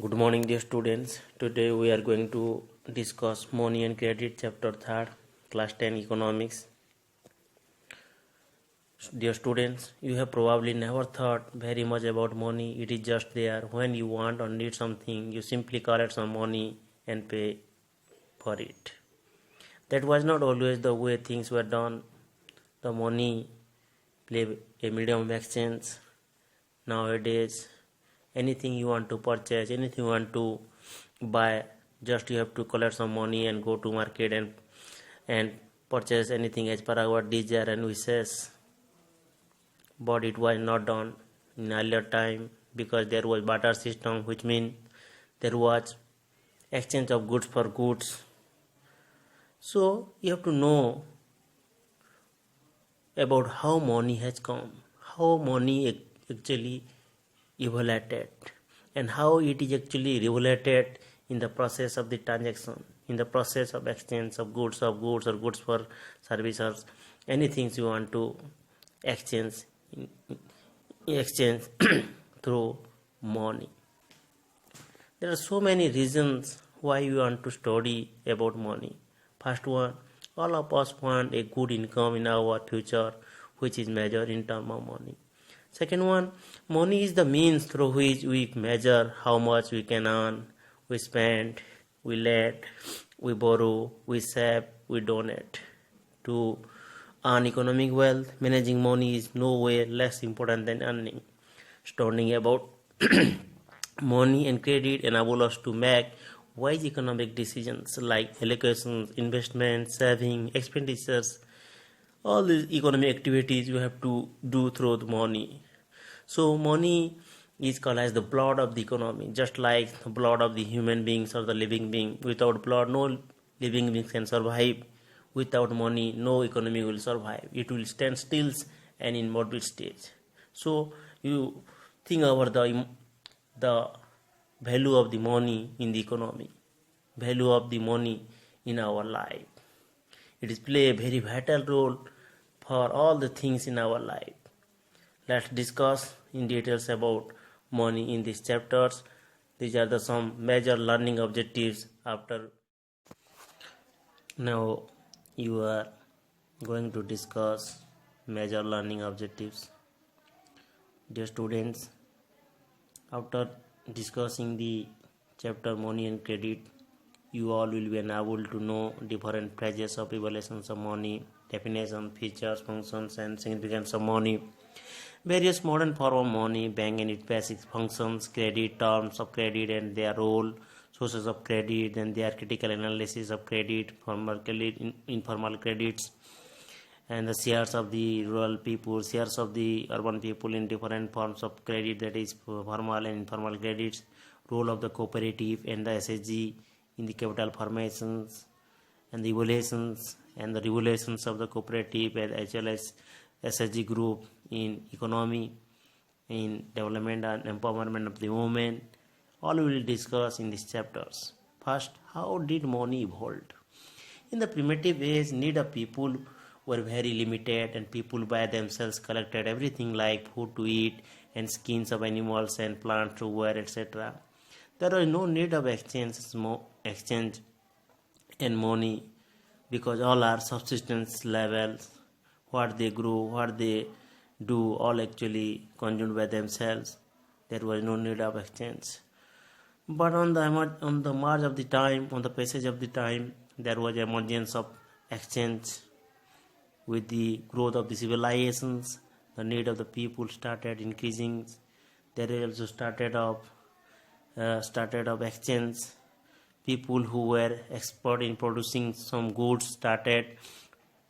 Good morning, dear students. Today we are going to discuss money and credit, chapter 3rd, class 10 economics. Dear students, you have probably never thought very much about money. It is just there. When you want or need something, you simply collect some money and pay for it. That was not always the way things were done. The money play a medium of exchange. Nowadays, anything you want to purchase, anything you want to buy, just you have to collect some money and go to market and purchase anything as per our desire and wishes. But it was not done in earlier time because there was barter system, which means there was exchange of goods for goods. So you have to know about how money has come, how money actually evaluated, and how it is actually regulated in the process of the transaction, in the process of exchange of goods or goods for services, anything you want to exchange exchange through money. There are so many reasons why you want to study about money. First one, all of us want a good income in our future, which is measured in terms of money. Second one, money is the means through which we measure how much we can earn, we spend, we lend, we borrow, we save, we donate. To earn economic wealth, managing money is no way less important than earning. Studying about money and credit enable us to make wise economic decisions like allocations, investments, saving, expenditures. All these economic activities you have to do through the money. So money is called as the blood of the economy, just like the blood of the human beings or the living being. Without blood, no living being can survive. Without money, no economy will survive. It will stand still and in moderate stage. So you think about the value of the money in the economy, value of the money in our life. It is play a very vital role for all the things in our life. Let's discuss in details about money in these chapters. These are some major learning objectives after. Now you are going to discuss major learning objectives. Dear students, after discussing the chapter money and credit, you all will be able to know different phases of evaluations of money, definition, features, functions, and significance of money, various modern form of money, bank and its basic functions, credit, terms of credit and their role, sources of credit, and their critical analysis of credit, formal credit, informal credits, and the shares of the rural people, shares of the urban people in different forms of credit, that is formal and informal credits, role of the cooperative and the SHG in the capital formations and the evaluations and the regulations of the cooperative as well as SHG group in economy, in development and empowerment of the women. All we will discuss in these chapters. First, how did money evolve? In the primitive age, need of people were very limited and people by themselves collected everything like food to eat and skins of animals and plants to wear, etc. There was no need of exchange and money because all are subsistence levels. What they grow, what they do, all actually consumed by themselves. There was no need of exchange. But on the march of the time, on the passage of the time, there was emergence of exchange. With the growth of the civilizations, the need of the people started increasing. There also started of exchange. People who were expert in producing some goods started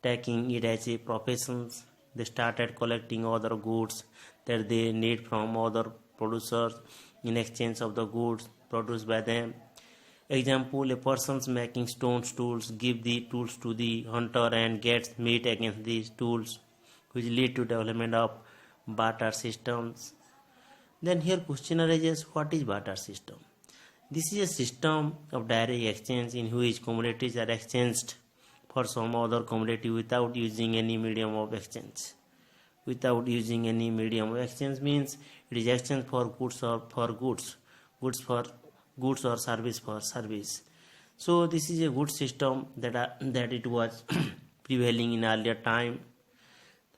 taking it as a profession. They started collecting other goods that they need from other producers in exchange of the goods produced by them. Example, a person's making stone tools, give the tools to the hunter and gets meat against these tools, which lead to development of barter systems. Then here question arises, what is barter system? This is a system of direct exchange in which commodities are exchanged for some other commodity without using any medium of exchange. Without using any medium of exchange means it is exchange for goods or for goods for goods or service for service. So this is a good system that it was prevailing in earlier time.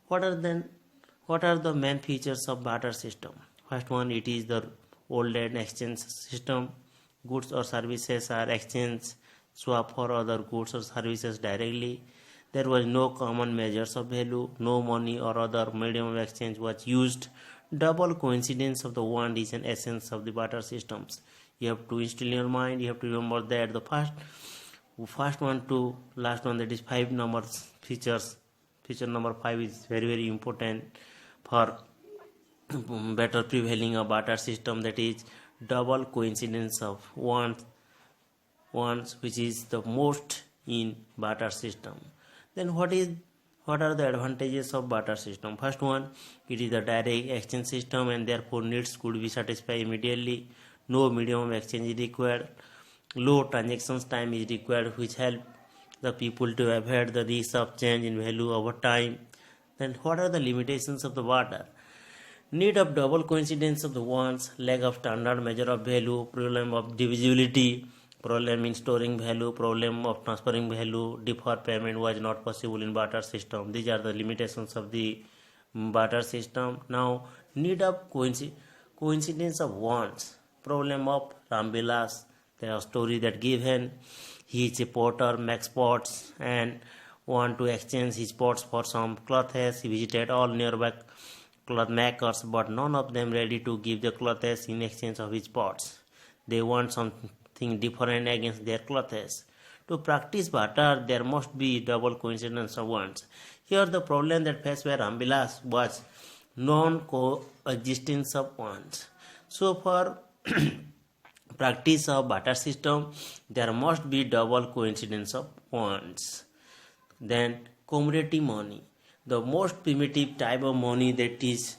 What are the main features of barter system? First one, it is the old and exchange system. Goods or services are exchanged, swap for other goods or services directly. There was no common measures of value, no money or other medium of exchange was used. Double coincidence of the one is an essence of the barter systems. You have to instill in your mind, you have to remember that the first one to last one, that is 5 numbers features. Feature number 5 is very important for better prevailing a barter system, that is double coincidence of ones, which is the most in barter system. Then what are the advantages of barter system? First one, it is a direct exchange system and therefore needs could be satisfied immediately. No medium of exchange is required. Low transactions time is required, which help the people to avoid the risk of change in value over time. Then what are the limitations of the barter? Need of double coincidence of the ones, lack of standard measure of value, problem of divisibility, problem in storing value, problem of transferring value, deferred payment was not possible in barter system. These are the limitations of the barter system. Now, need of coincidence of wants, problem of Ramvilas, the story that given, he is a potter, makes pots and want to exchange his pots for some clothes. He visited all nearby cloth makers, but none of them ready to give the clothes in exchange of his pots. They want something different against their clothes. To practice barter, there must be double coincidence of wants. Here the problem that faced by Ramvilas was non-coexistence of wants. So for practice of barter system, there must be double coincidence of wants. Then commodity money, the most primitive type of money that is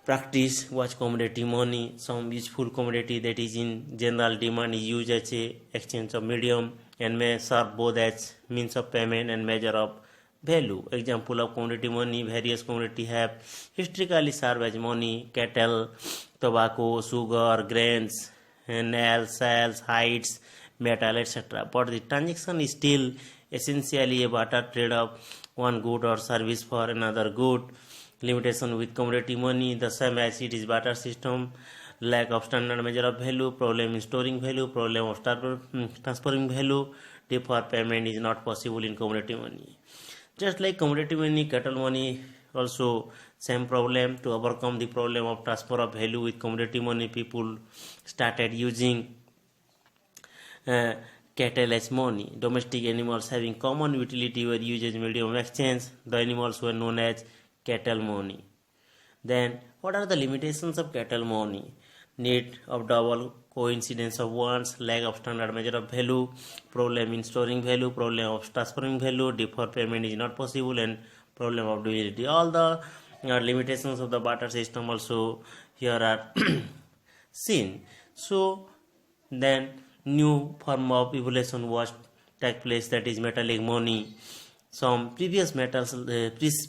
practiced was commodity money. Some useful commodity that is in general demand is used as a exchange of medium and may serve both as means of payment and measure of value. Example of commodity money, various commodity have historically served as money: cattle, tobacco, sugar, grains, nails, shells, hides, metal, etc. But the transaction is still essentially a barter trade of one good or service for another good. Limitation with commodity money, the same as it is barter system: lack of standard measure of value, problem in storing value, problem of transferring value, deferred payment is not possible in commodity money. Just like commodity money, cattle money also same problem. To overcome the problem of transfer of value with commodity money, people started using cattle as money. Domestic animals having common utility were used as medium of exchange. The animals were known as cattle money. Then what are the limitations of cattle money? Need of double coincidence of wants, lack of standard measure of value, problem in storing value, problem of transferring value, deferred payment is not possible, and problem of divisibility. All the limitations of the barter system also here are seen. So then new form of evolution was take place, that is metallic money. Some previous metals,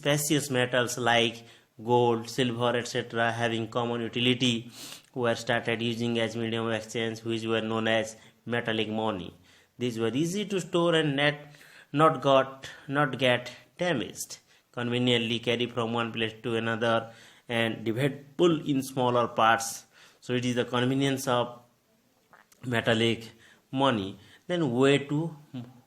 precious metals like gold, silver, etc., having common utility, were started using as medium of exchange, which were known as metallic money. These were easy to store and not get damaged, conveniently carry from one place to another, and divisible in smaller parts. So it is the convenience of metallic money. Then way to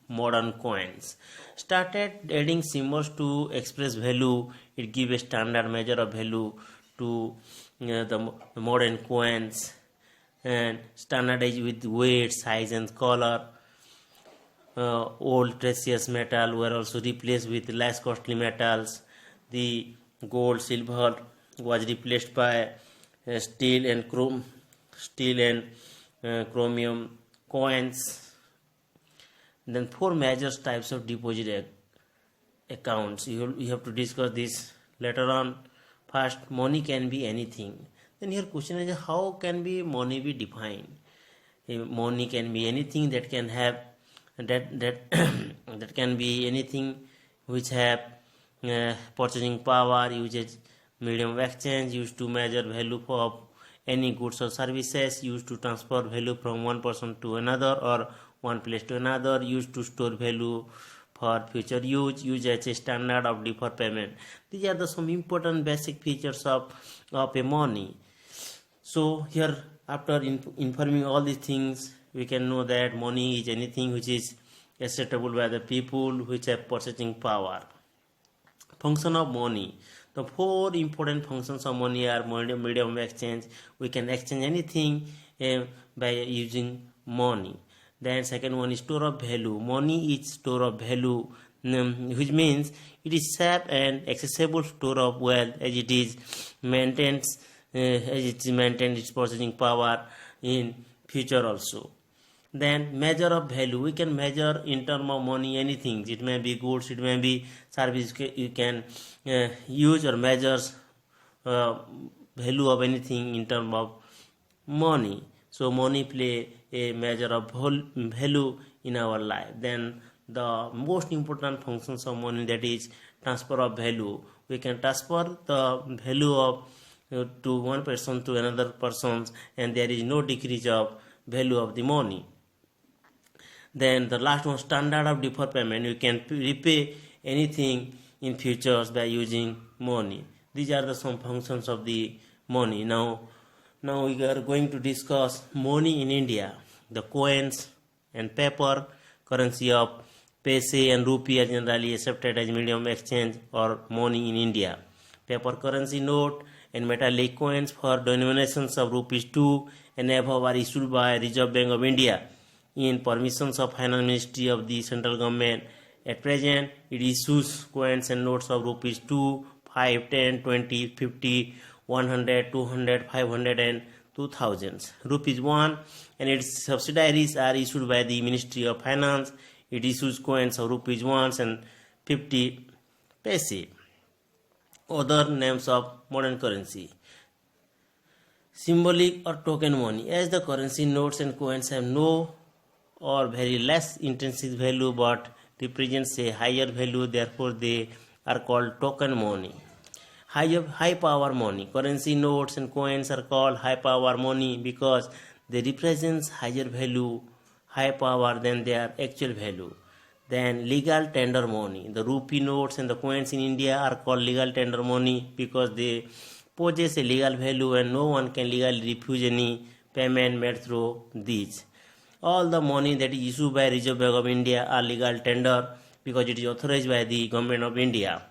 modern coins. Started adding symbols to express value. It gives a standard measure of value to the modern coins, and standardized with weight, size and color. Old precious metal were also replaced with less costly metals. The gold, silver was replaced by steel and chromium coins. Then 4 major types of deposit accounts. You have to discuss this later on. First, money can be anything. Then here question is, how can money be defined? Money can be anything that can have that can be anything which have purchasing power, uses medium of exchange, used to measure value of any goods or services used to transfer value from one person to another or one place to another, used to store value for future use as a standard of deferred payment. These are the some important basic features of a money. So here, after informing all these things, we can know that money is anything which is acceptable by the people which have purchasing power. Function of money. The four important functions of money are medium of exchange. We can exchange anything by using money. Then second one is store of value. Money is store of value, which means it is safe and accessible store of wealth as it is maintains its purchasing power in future also. Then measure of value. We can measure in terms of money anything. It may be goods, it may be service. You can use or measures value of anything in terms of money. So money play a measure of value in our life. Then the most important functions of money, that is transfer of value. We can transfer the value of to one person to another person, and there is no decrease of value of the money. Then the last one, standard of deferred payment. You can repay anything in futures by using money. These are the some functions of the money. Now we are going to discuss money in India. The coins and paper currency of paise and rupee are generally accepted as medium of exchange or money in India. Paper currency note and metallic coins for denominations of rupees 2 and above are issued by Reserve Bank of India in permissions of Finance Ministry of the central government. At present, it issues coins and notes of rupees 2, 5, 10, 20, 50, 100, 200, 500 and 2000. Rupees 1 and its subsidiaries are issued by the Ministry of Finance. It issues coins of rupees 1 and 50 paise. Other names of modern currency. Symbolic or token money. As the currency notes and coins have no or very less intrinsic value but represents a higher value, therefore they are called token money. High power money. Currency notes and coins are called high power money because they represent higher value, high power than their actual value. Then legal tender money. The rupee notes and the coins in India are called legal tender money because they possess a legal value and no one can legally refuse any payment made through these. All the money that is issued by Reserve Bank of India are legal tender because it is authorized by the Government of India.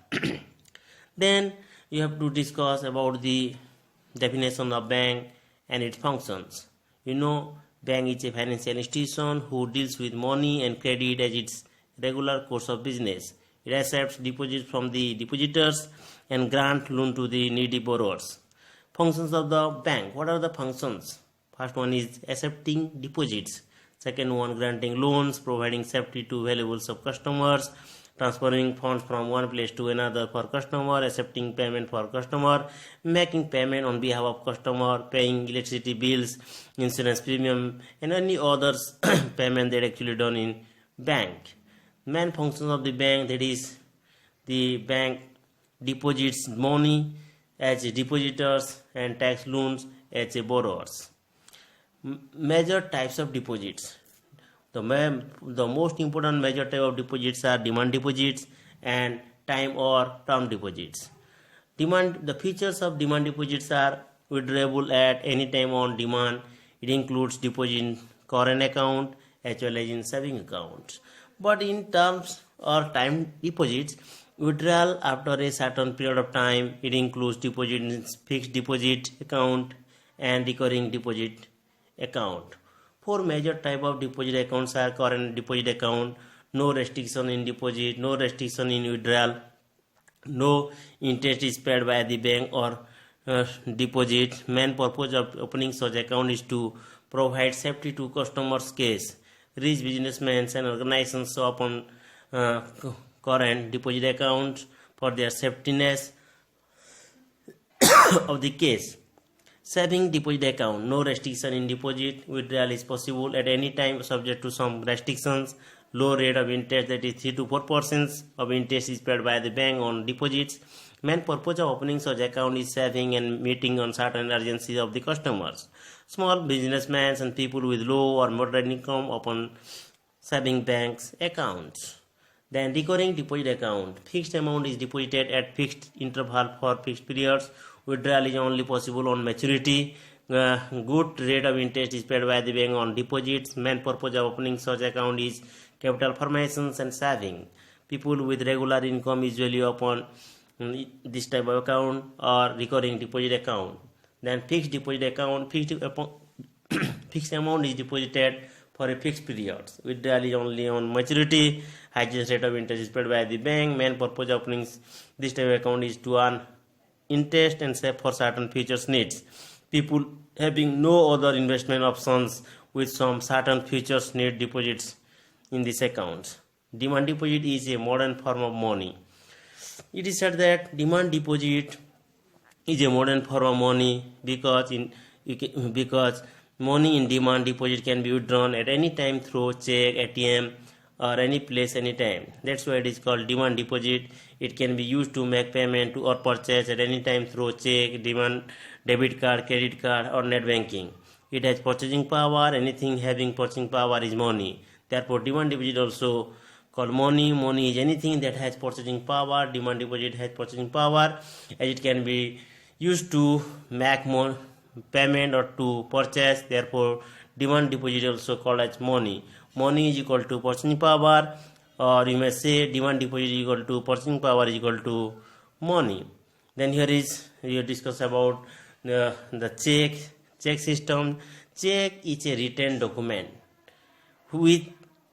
Then you have to discuss about the definition of bank and its functions. Bank is a financial institution who deals with money and credit as its regular course of business. It accepts deposits from the depositors and grants loan to the needy borrowers. Functions of the bank. What are the functions? First one is accepting deposits. Second one, granting loans, providing safety to valuables of customers, transferring funds from one place to another for customer, accepting payment for customer, making payment on behalf of customer, paying electricity bills, insurance premium, and any others payment that actually done in bank. Main functions of the bank, that is the bank deposits money as depositors and tax loans as borrowers. Major types of deposits. The most important major type of deposits are demand deposits and time or term deposits. The features of demand deposits are withdrawable at any time on demand. It includes deposit in current account as well as in saving accounts. But in terms or time deposits, withdrawal after a certain period of time, it includes deposit in fixed deposit account and recurring deposit account. Four major type of deposit accounts are current deposit account, no restriction in deposit, no restriction in withdrawal, no interest is paid by the bank or deposit. Main purpose of opening such account is to provide safety to customers' case. Rich businessmen and organizations open current deposit accounts for their safetiness of the case. Saving deposit account, no restriction in deposit. Withdrawal is possible at any time subject to some restrictions. low rate of interest, that is 3 to 4% of interest is paid by the bank on deposits. Main purpose of opening such account is saving and meeting on certain urgencies of the customers. Small businessmen and people with low or moderate income open saving banks accounts. Then recurring deposit account. Fixed amount is deposited at fixed interval for fixed periods. Withdrawal is only possible on maturity. Good rate of interest is paid by the bank on deposits. Main purpose of opening such account is capital formations and saving. People with regular income usually open this type of account or recurring deposit account. Then fixed deposit account. Fixed amount is deposited for a fixed period. Withdrawal is only on maturity. Highest rate of interest is paid by the bank. Main purpose of opening this type of account is to earn interest and save for certain future needs. People having no other investment options with some certain futures need deposits in this account. Demand deposit is a modern form of money. It is said that demand deposit is a modern form of money because money in demand deposit can be withdrawn at any time through check, ATM, or any place, anytime. That's why it is called demand deposit. It can be used to make payment or purchase at any time through check, demand, debit card, credit card, or net banking. It has purchasing power. Anything having purchasing power is money. Therefore, demand deposit also called money. Money is anything that has purchasing power. Demand deposit has purchasing power, as it can be used to make more payment or to purchase. Therefore, demand deposit also called as money. Money is equal to purchasing power, or you may say demand deposit is equal to purchasing power is equal to money. Then here is we discuss about the check system. Check is a written document with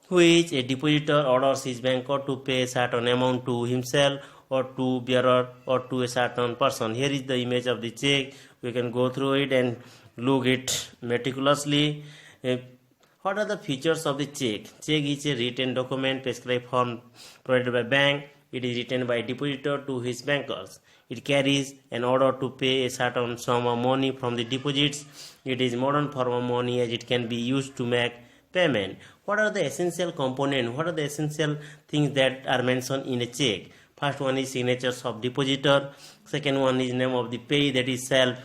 which a depositor orders his banker to pay a certain amount to himself or to bearer or to a certain person. Here is the image of the check. We can go through it and look it meticulously. What are the features of the check? Check is a written document prescribed form provided by bank. It is written by depositor to his bankers. It carries an order to pay a certain sum of money from the deposits. It is modern form of money as it can be used to make payment. What are the essential components? What are the essential things that are mentioned in a check? First one is signatures of depositor. Second one is name of the payee, that is self,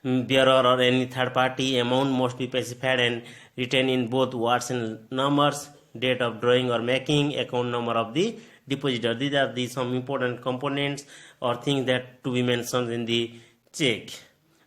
bearer, or any third party. Amount must be specified and written in both words and numbers. Date of drawing or making, account number of the depositor. These are some important components or things that to be mentioned in the check.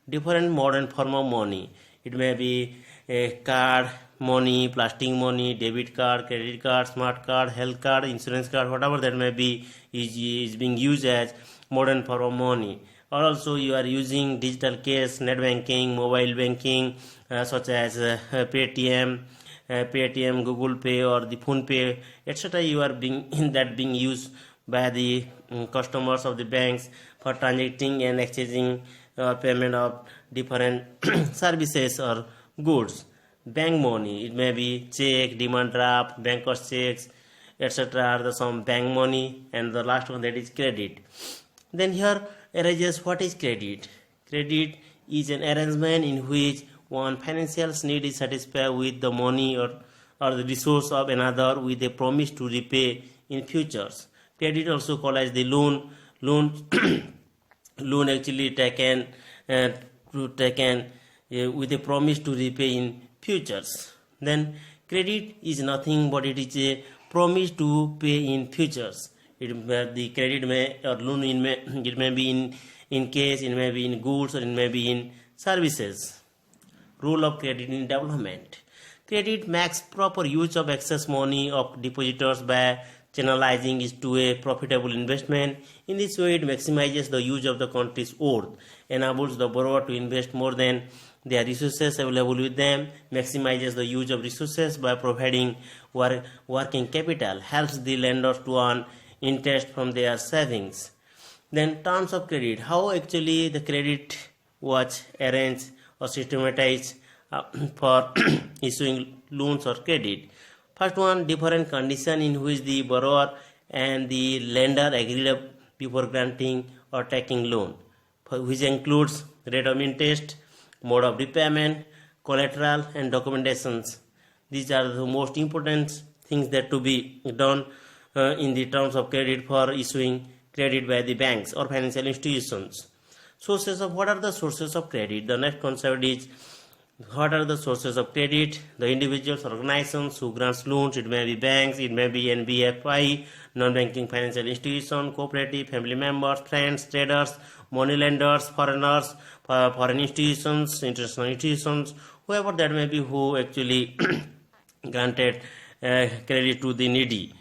Different modern form of money. It may be a card money, plastic money, debit card, credit card, smart card, health card, insurance card, whatever that may be is being used as modern form of money. Or also you are using digital cash, net banking, mobile banking, such as Paytm, Google Pay, or the Phone Pay, etc. You are being used by the customers of the banks for transacting and exchanging payment of different services or goods. Bank money, it may be check, demand draft, banker's checks, etc. are some bank money. And the last one, that is credit. Then here arises what is credit. Credit is an arrangement in which one financial need is satisfied with the money or the resource of another with a promise to repay in futures. Credit also called as the loan actually taken with a promise to repay in futures. Then credit is nothing but it is a promise to pay in futures. The credit may or loan it may be in cash, it may be in goods, or it may be in services. Role of credit in development. Credit makes proper use of excess money of depositors by channelizing it to a profitable investment. In this way, it maximizes the use of the country's worth, enables the borrower to invest more than their resources available with them, maximizes the use of resources by providing working capital, helps the lenders to earn interest from their savings. Then terms of credit. How actually the credit was arranged or systematized for issuing loans or credit. First one, different condition in which the borrower and the lender agreed before granting or taking loan, which includes rate of interest, mode of repayment, collateral, and documentations. These are the most important things that to be done in the terms of credit for issuing credit by the banks or financial institutions. Sources of what are the sources of credit? The next concept is what are the sources of credit? The individuals, organizations who grants loans, it may be banks, it may be NBFI, non-banking financial institution, cooperative, family members, friends, traders, money lenders, foreigners, foreign institutions, international institutions, whoever that may be who actually granted credit to the needy.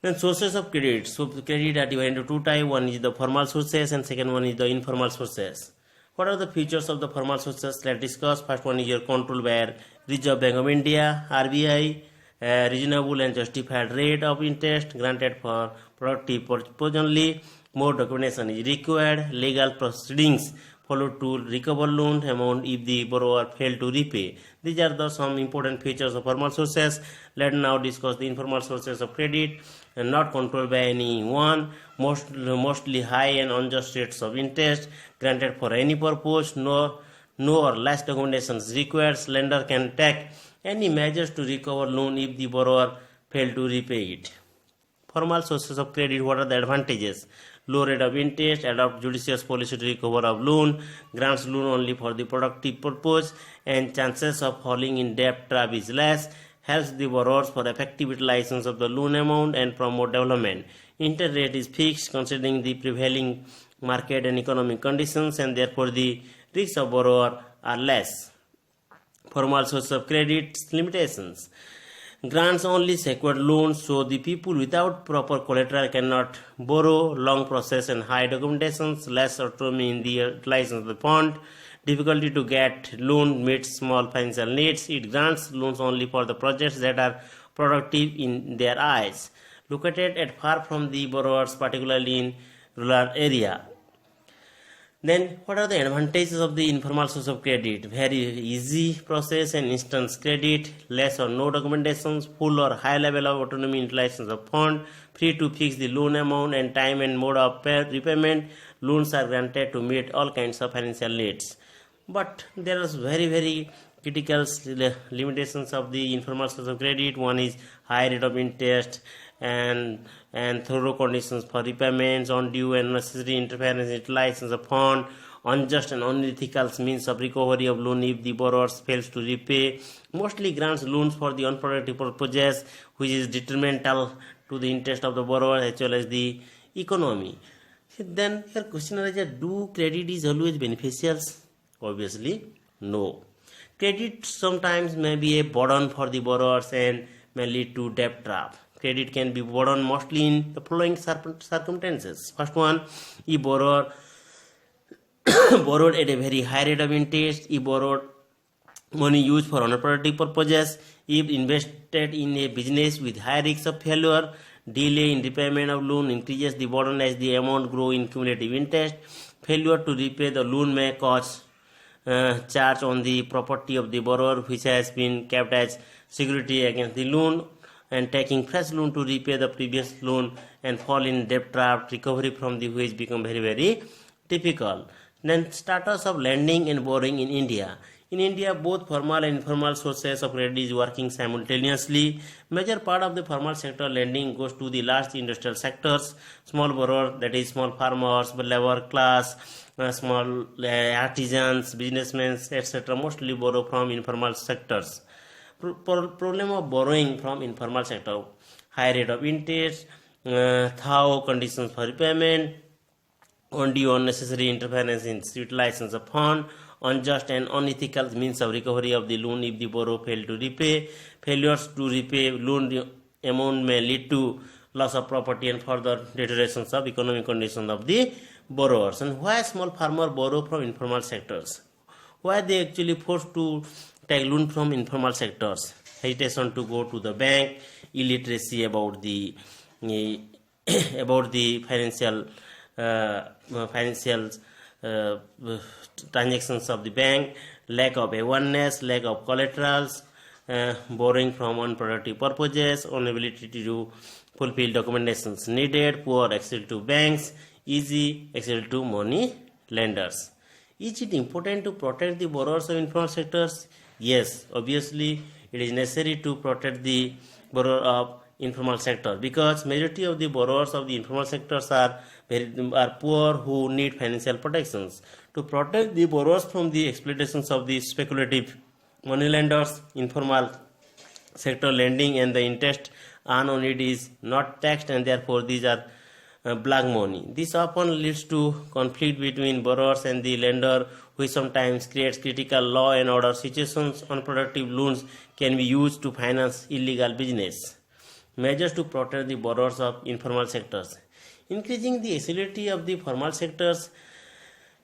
Then sources of credit. So credit are divided into two types. One is the formal sources and second one is the informal sources. What are the features of the formal sources? Let's discuss. First one is your control by Reserve Bank of India, RBI, reasonable and justified rate of interest granted for productive purpose only. More documentation is required. Legal proceedings followed to recover loan amount if the borrower failed to repay. These are the some important features of formal sources. Let's now discuss the informal sources of credit and not controlled by anyone. Mostly high and unjust rates of interest granted for any purpose. No or less documentation is required. Lender can take any measures to recover loan if the borrower failed to repay it. Formal sources of credit, what are the advantages? Low rate of interest, adopt judicious policy to recover of loan, grants loan only for the productive purpose, and chances of falling in debt trap is less, helps the borrowers for effective utilization of the loan amount and promote development. Interest rate is fixed considering the prevailing market and economic conditions, and therefore the risks of borrower are less. Formal source of credit limitations. Grants only secured loans, so the people without proper collateral cannot borrow. Long process and high documentations, less autonomy in the utilization of the fund. Difficulty to get loan meets small financial needs. It grants loans only for the projects that are productive in their eyes, located at far from the borrowers, particularly in rural area. Then what are the advantages of the informal source of credit? Very easy process and instant credit, less or no documentations, full or high level of autonomy in utilization of fund, free to fix the loan amount and time and mode of repayment. Loans are granted to meet all kinds of financial needs. But there is very critical limitations of the informal source of credit. One is high rate of interest and thorough conditions for repayments, undue and unnecessary interference in utilization of fund, unjust and unethical means of recovery of loan if the borrower fails to repay, mostly grants loans for the unproductive purposes, which is detrimental to the interest of the borrower as well as the economy. Then your question is, do credit is always beneficial? Obviously, no. Credit sometimes may be a burden for the borrowers and may lead to debt trap. Credit can be burden mostly in the following circumstances. First one, if borrower borrowed at a very high rate of interest, if borrowed money used for unproductive purposes, if invested in a business with high risks of failure, delay in repayment of loan increases the burden as the amount grow in cumulative interest, failure to repay the loan may cause charge on the property of the borrower which has been kept as security against the loan, and taking fresh loan to repay the previous loan and fall in debt trap, recovery from the which become very difficult. Then status of lending and borrowing in India. In India, both formal and informal sources of credit is working simultaneously. Major part of the formal sector lending goes to the large industrial sectors, small borrowers, that is small farmers, labor class, small artisans, businessmen, etc. mostly borrow from informal sectors. Problem of borrowing from informal sector: high rate of interest, thorough conditions for repayment, undue unnecessary interference in utilization of fund, unjust and unethical means of recovery of the loan if the borrower failed to repay. Failures to repay loan amount may lead to loss of property and further deterioration of economic condition of the borrowers. And why small farmers borrow from informal sectors? Why they actually forced to take loan from informal sectors? Hesitation to go to the bank, illiteracy about the financial transactions of the bank, lack of awareness, lack of collaterals, borrowing from unproductive purposes, inability to fulfill documentations needed, poor access to banks, easy access to money lenders. Is it important to protect the borrowers of informal sectors? Yes, obviously it is necessary to protect the borrower of informal sector, because majority of the borrowers of the informal sectors are poor who need financial protections. To protect the borrowers from the exploitations of the speculative moneylenders, informal sector lending and the interest earned on it is not taxed, and therefore these are black money. This often leads to conflict between borrowers and the lender, which sometimes creates critical law and order situations. Unproductive loans can be used to finance illegal business. Measures to protect the borrowers of informal sectors: increasing the accessibility of the formal sectors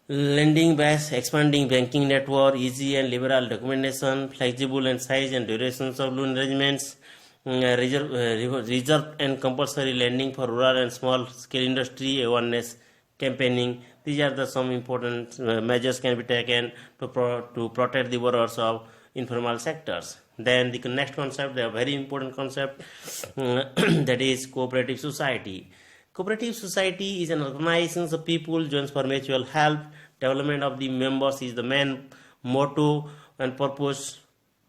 lending base, expanding banking network, easy and liberal documentation, flexible and size and durations of loan arrangements, reserve and compulsory lending for rural and small scale industry, awareness campaigning. These are the some important measures can be taken to protect the borrowers of informal sectors. Then the next concept, the very important concept, that is cooperative society. Cooperative society is an organization of people joins for mutual help. Development of the members is the main motto and purpose,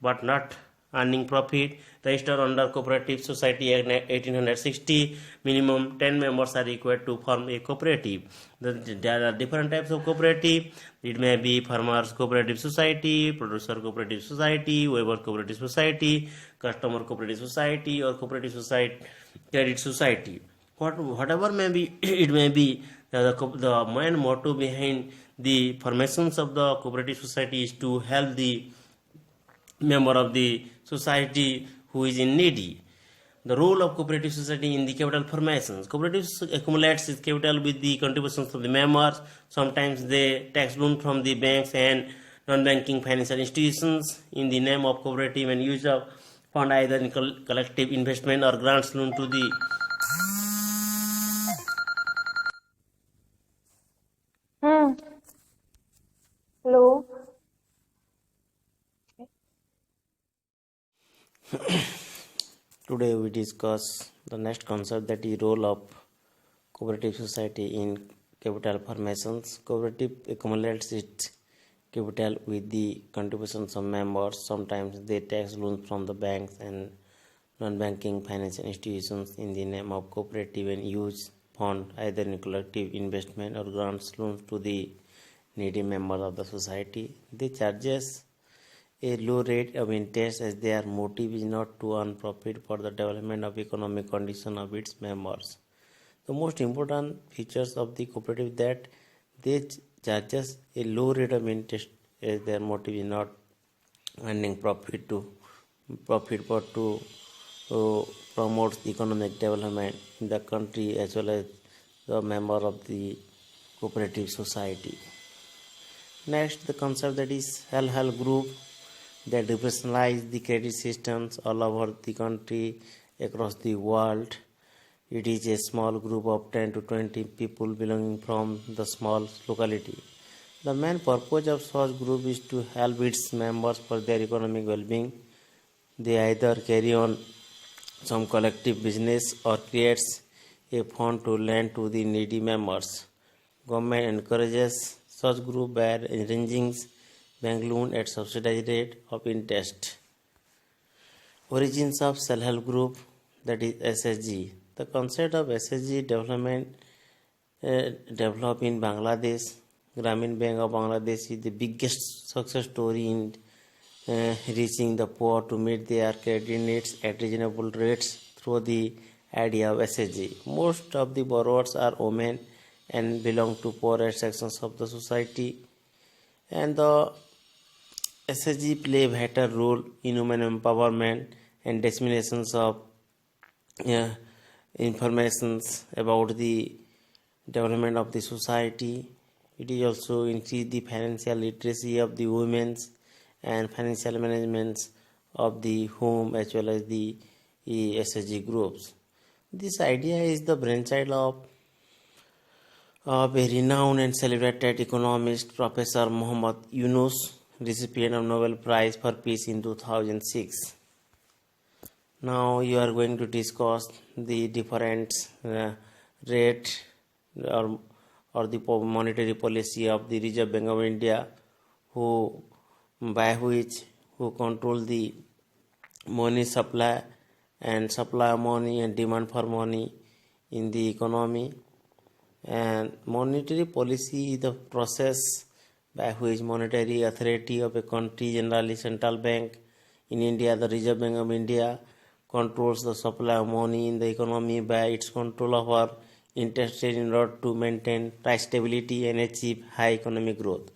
but not earning profit. Registered under Cooperative Society Act 1860, minimum 10 members are required to form a cooperative. There are different types of cooperative. It may be farmers cooperative society, producer cooperative society, weaver cooperative society, customer cooperative society, or cooperative society, credit society. Whatever may be, it may be the main motto behind the formations of the cooperative society is to help the member of the society who is in needy. The role of cooperative society in the capital formations: cooperative accumulates its capital with the contributions of the members. Sometimes they tax loan from the banks and non-banking financial institutions in the name of cooperative, and use of fund either in collective investment or grants loan to the Hmm. Hello. Today we discuss the next concept, that is role of cooperative society in capital formations. Cooperative accumulates its capital with the contributions of members. Sometimes they take loans from the banks and non-banking financial institutions in the name of cooperative, and use fund either in collective investment or grants loans to the needy members of the society. They charges a low rate of interest, as their motive is not to earn profit for the development of economic condition of its members. The most important features of the cooperative that they charges a low rate of interest, as their motive is not earning profit but to promote economic development in the country as well as the member of the cooperative society. Next, the concept that is self-help group that represents the credit systems all over the country, across the world. It is a small group of 10 to 20 people belonging from the small locality. The main purpose of such group is to help its members for their economic well-being. They either carry on some collective business or creates a fund to lend to the needy members. Government encourages such group by arranging bank loan at subsidized rate of interest. Origins of self-help group, that is SSG. The concept of SSG developed in Bangladesh. Grameen Bank of Bangladesh is the biggest success story in reaching the poor to meet their credit needs at reasonable rates through the idea of SSG. Most of the borrowers are women and belong to poorer sections of the society, and the SSG play a vital role in women empowerment and disseminations of informations about the development of the society. It is also increase the financial literacy of the women and financial management of the home as well as the SSG groups. This idea is the brainchild of a renowned and celebrated economist, Professor Muhammad Yunus, recipient of Nobel Prize for Peace in 2006. Now you are going to discuss the different rate or the monetary policy of the Reserve Bank of India, who control the money supply and supply of money and demand for money in the economy. And monetary policy is the process by which monetary authority of a country, generally central bank, in India the Reserve Bank of India, controls the supply of money in the economy by its control of our interest rate in order to maintain price stability and achieve high economic growth.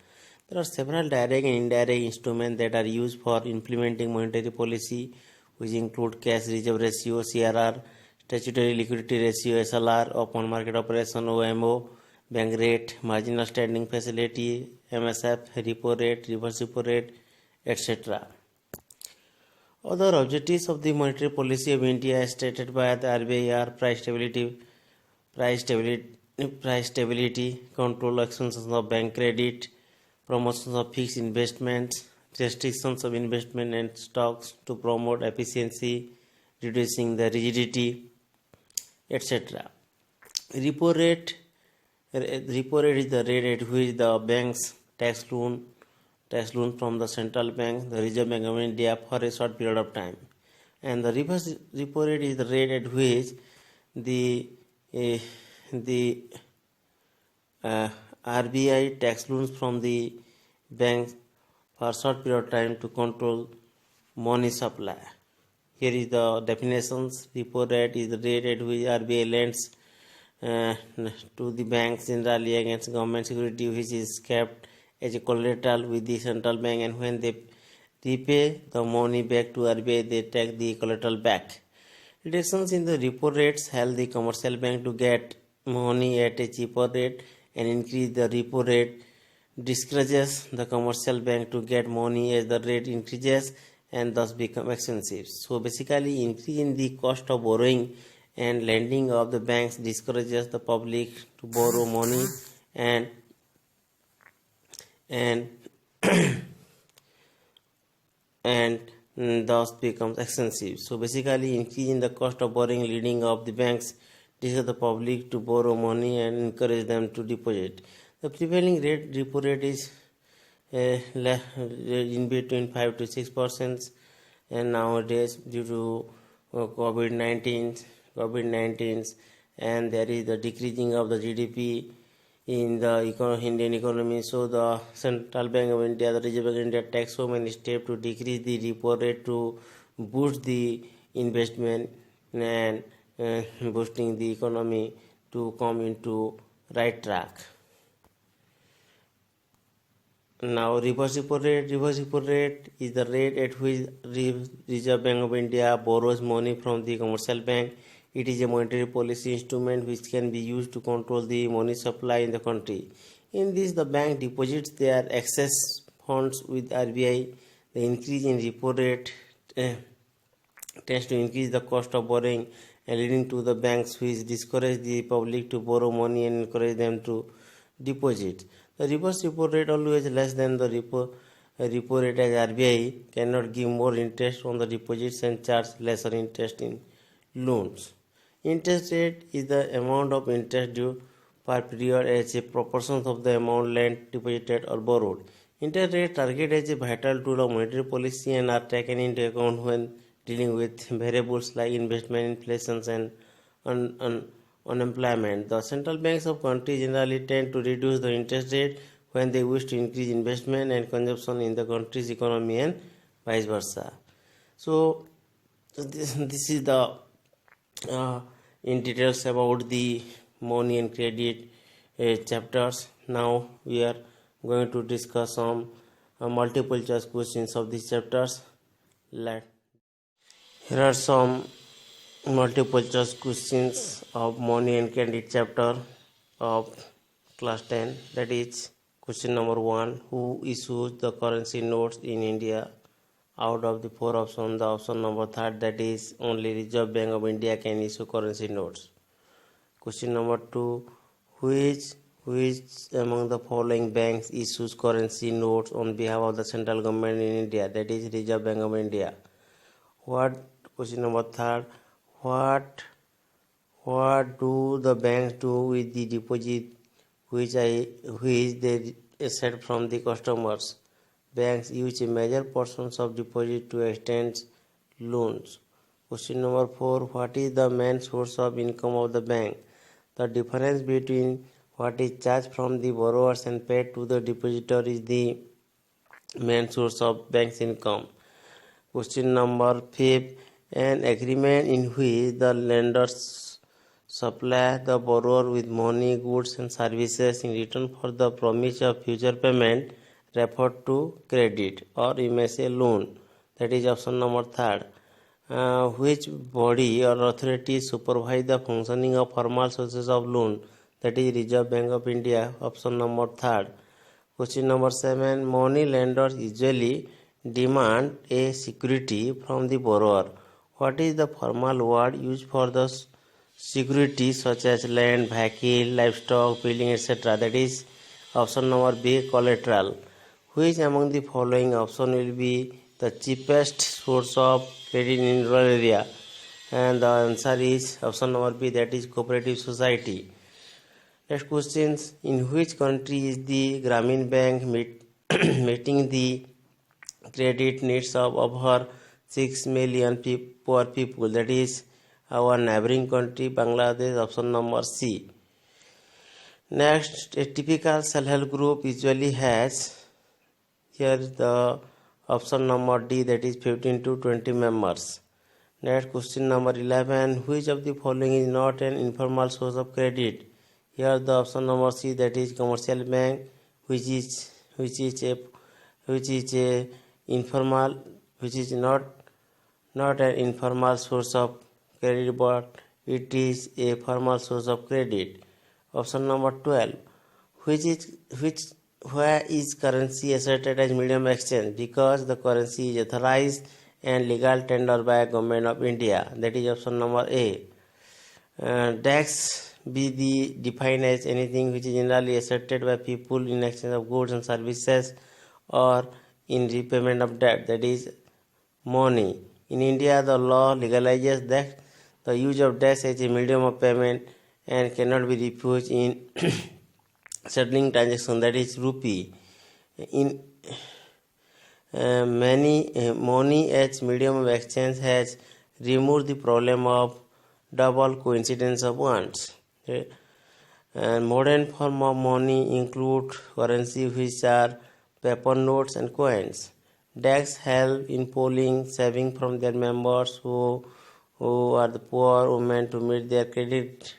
There are several direct and indirect instruments that are used for implementing monetary policy, which include cash reserve ratio (CRR), statutory liquidity ratio (SLR), open market operation (OMO), bank rate, marginal standing facility (MSF), repo rate, reverse repo rate, etc. Other objectives of the monetary policy of India as stated by the RBI are price stability, control expansion of bank credit, promotion of fixed investments, restrictions of investment and stocks to promote efficiency, reducing the rigidity, etc. Repo rate is the rate at which the banks tax loan from the central bank, the Reserve Bank of India, for a short period of time. And the reverse repo rate is the rate at which the RBI tax loans from the banks for a short period of time to control money supply. Here is the definitions. Repo rate is the rate at which RBI lends to the banks generally against government security, which is kept as a collateral with the central bank, and when they repay the money back to RBI, they take the collateral back. Reductions in the repo rates help the commercial bank to get money at a cheaper rate, and increase the repo rate discourages the commercial bank to get money as the rate increases and thus become expensive. So basically, increase in the cost of borrowing and lending of the banks discourages the public to borrow money and thus becomes expensive. So basically, increase in the cost of borrowing leading of the banks discourages the public to borrow money and encourage them to deposit. The prevailing rate, repo rate, is in between 5 to 6%, and nowadays due to COVID-19, and there is the decreasing of the GDP in the Indian economy. So the Central Bank of India, the Reserve Bank of India, takes so many steps to decrease the repo rate to boost the investment and boosting the economy to come into right track. Now, reverse repo rate is the rate at which Reserve Bank of India borrows money from the commercial bank. It is a monetary policy instrument which can be used to control the money supply in the country. In this, the bank deposits their excess funds with RBI. The increase in repo rate tends to increase the cost of borrowing, and leading to the banks which discourage the public to borrow money and encourage them to deposit. The reverse repo rate, always less than the repo rate, as RBI cannot give more interest on the deposits and charge lesser interest in loans. Interest rate is the amount of interest due per period as a proportion of the amount lent, deposited or borrowed. Interest rate target as a vital tool of monetary policy and are taken into account when dealing with variables like investment, inflation and unemployment. The central banks of countries generally tend to reduce the interest rate when they wish to increase investment and consumption in the country's economy and vice versa. So this is the in details about the money and credit chapters. Now we are going to discuss some multiple choice questions of these chapters. Here are some multiple choice questions of money and credit chapter of class 10. That is question number 1. Who issues the currency notes in India? Out of the 4 options, the option number 3, that is only Reserve Bank of India can issue currency notes. Question number 2. Which among the following banks issues currency notes on behalf of the central government in India? That is Reserve Bank of India. Question number 3. What do the banks do with the deposit which they accept from the customers? Banks use a major portions of deposit to extend loans. Question number 4. What is the main source of income of the bank? The difference between what is charged from the borrowers and paid to the depositor is the main source of bank's income. Question number 5. An agreement in which the lenders supply the borrower with money, goods and services in return for the promise of future payment referred to credit, or you may say loan. That is option number 3. Which body or authority supervise the functioning of formal sources of loan? That is Reserve Bank of India. Option number 3. Question number 7. Money lenders usually demand a security from the borrower. What is the formal word used for the security such as land, vehicle, livestock, building, etc.? That is option number B, collateral. Which among the following option will be the cheapest source of credit in rural area? And the answer is option number B, that is cooperative society. Next questions. In which country is the Grameen Bank meeting the credit needs of over 6 million poor people? That is our neighboring country Bangladesh. Option number C. Next, a typical self-help group usually has, here the option number D, that is 15 to 20 members. Next, question number 11. Which of the following is not an informal source of credit? Here the option number C, that is commercial bank, which is not an informal source of credit, but it is a formal source of credit. Option number 12. Where is currency accepted as medium of exchange? Because the currency is authorized and legal tender by Government of India. That is option number A. DEX be defined as anything which is generally accepted by people in exchange of goods and services or in repayment of debt, that is money. In India, the law legalizes that the use of DEX as a medium of payment and cannot be refused in settling transaction, that is rupee. In money as medium of exchange has removed the problem of double coincidence of wants. And modern form of money include currency which are paper notes and coins. DEX help in pooling saving from their members who are the poor women to meet their credit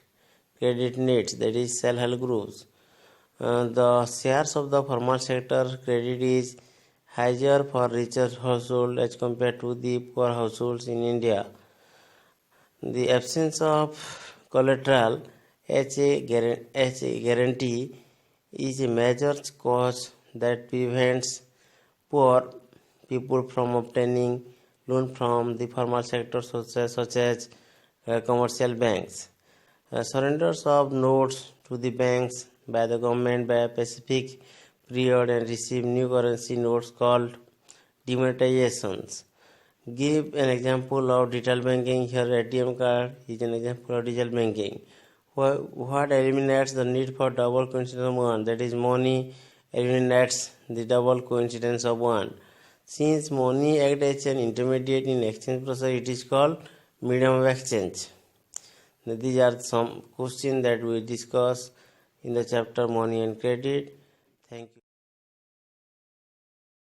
needs, that is self-help groups. The shares of the formal sector credit is higher for richer households as compared to the poor households in India. The absence of collateral as a guarantee is a major cause that prevents poor people from obtaining loan from the formal sector such as commercial banks. Surrenders of notes to the banks by the government by a specific period and receive new currency notes called demonetizations. Give an example of digital banking. Here ATM card is an example of digital banking. What eliminates the need for double coincidence of one? That is money eliminates the double coincidence of one. Since money acts as an intermediate in exchange process, it is called medium of exchange. These are some questions that we discuss in the chapter Money and Credit. Thank you.